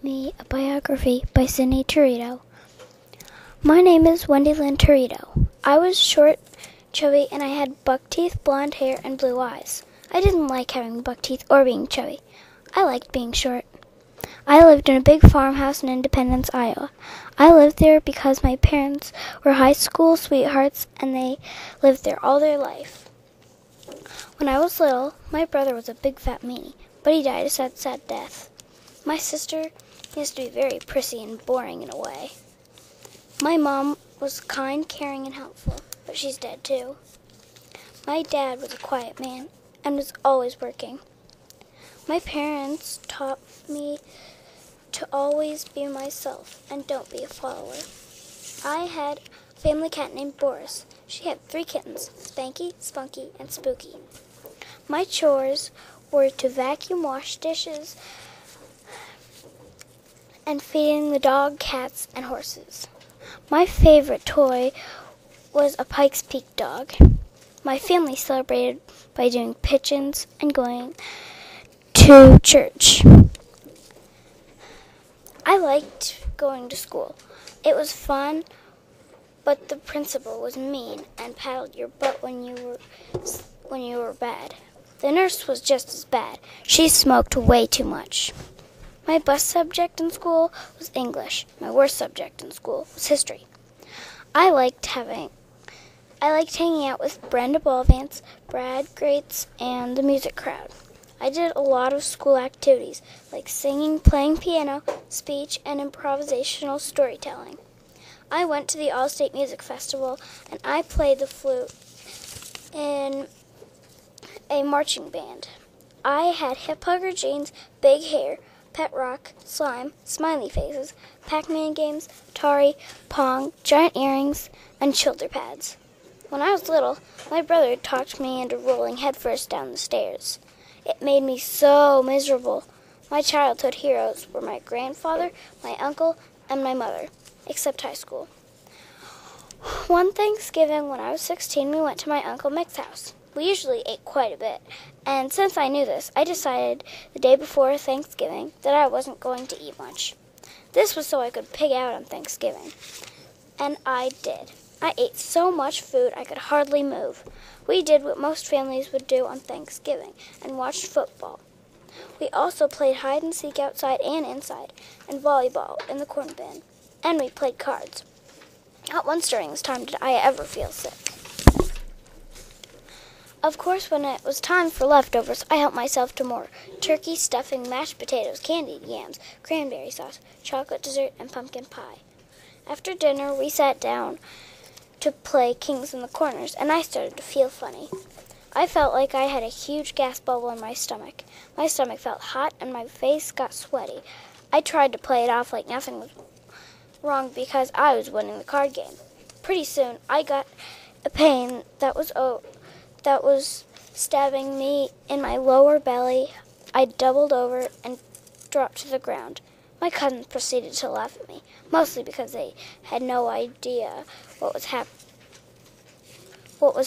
Me a biography by Cindy Torito. My name is Wendy Lynn Torito. I was short, chubby, and I had buck teeth, blonde hair, and blue eyes. I didn't like having buck teeth or being chubby. I liked being short. I lived in a big farmhouse in Independence, Iowa. I lived there because my parents were high school sweethearts and they lived there all their life. When I was little, my brother was a big fat meanie, but he died a sad death. My sister used to be very prissy and boring in a way. My mom was kind, caring, and helpful, but she's dead too. My dad was a quiet man and was always working. My parents taught me to always be myself and don't be a follower. I had a family cat named Boris. She had 3 kittens, Spanky, Spunky, and Spooky. My chores were to vacuum, wash dishes, and feeding the dog, cats, and horses. My favorite toy was a Pikes Peak dog. My family celebrated by doing pigeons and going to church. I liked going to school. It was fun, but the principal was mean and paddled your butt when you were bad. The nurse was just as bad. She smoked way too much. My best subject in school was English. My worst subject in school was history. I liked hanging out with Brenda Ballvance, Brad Grates, and the music crowd. I did a lot of school activities like singing, playing piano, speech, and improvisational storytelling. I went to the All-State Music Festival and I played the flute in a marching band. I had hip hugger jeans, big hair, pet rock, slime, smiley faces, Pac-Man games, Atari, Pong, giant earrings, and shoulder pads. When I was little, my brother talked me into rolling headfirst down the stairs. It made me so miserable. My childhood heroes were my grandfather, my uncle, and my mother, except high school. One Thanksgiving when I was 16, we went to my Uncle Mick's house. We usually ate quite a bit, and since I knew this, I decided the day before Thanksgiving that I wasn't going to eat much. This was so I could pig out on Thanksgiving, and I did. I ate so much food I could hardly move. We did what most families would do on Thanksgiving and watched football. We also played hide and seek outside and inside, and volleyball in the corn bin, and we played cards. Not once during this time did I ever feel sick. Of course, when it was time for leftovers, I helped myself to more turkey, stuffing, mashed potatoes, candied yams, cranberry sauce, chocolate dessert, and pumpkin pie. After dinner, we sat down to play Kings in the Corners, and I started to feel funny. I felt like I had a huge gas bubble in my stomach. My stomach felt hot, and my face got sweaty. I tried to play it off like nothing was wrong because I was winning the card game. Pretty soon, I got a pain that was stabbing me in my lower belly. I doubled over and dropped to the ground. My cousins proceeded to laugh at me, mostly because they had no idea what was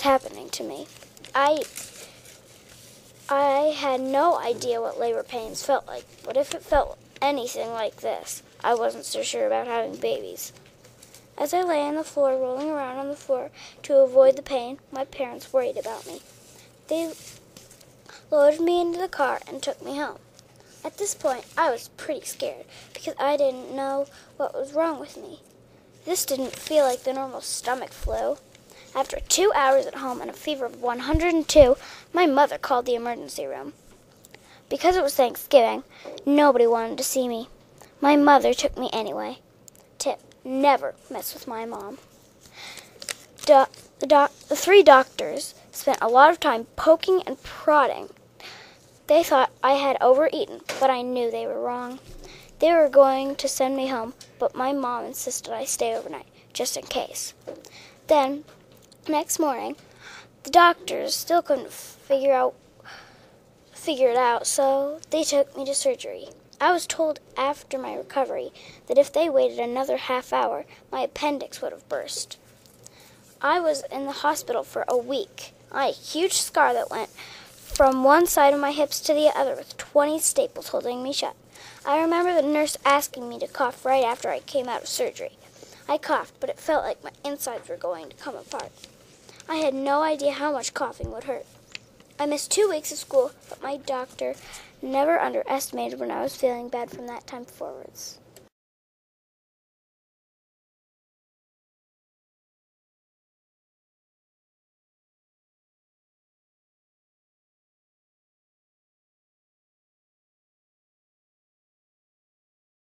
happening to me. I had no idea what labor pains felt like, but if it felt anything like this, I wasn't so sure about having babies. As I lay on the floor, rolling around on the floor to avoid the pain, my parents worried about me. They loaded me into the car and took me home. At this point, I was pretty scared because I didn't know what was wrong with me. This didn't feel like the normal stomach flu. After 2 hours at home and a fever of 102, my mother called the emergency room. Because it was Thanksgiving, nobody wanted to see me. My mother took me anyway. Tip: never mess with my mom. The 3 doctors spent a lot of time poking and prodding. They thought I had overeaten, but I knew they were wrong. They were going to send me home, but my mom insisted I stay overnight, just in case. Then, next morning, the doctors still couldn't figure it out, so they took me to surgery. I was told after my recovery that if they waited another half hour, my appendix would have burst. I was in the hospital for a week. I had a huge scar that went from one side of my hips to the other with 20 staples holding me shut. I remember the nurse asking me to cough right after I came out of surgery. I coughed, but it felt like my insides were going to come apart. I had no idea how much coughing would hurt. I missed 2 weeks of school, but my doctor never underestimated when I was feeling bad from that time forwards.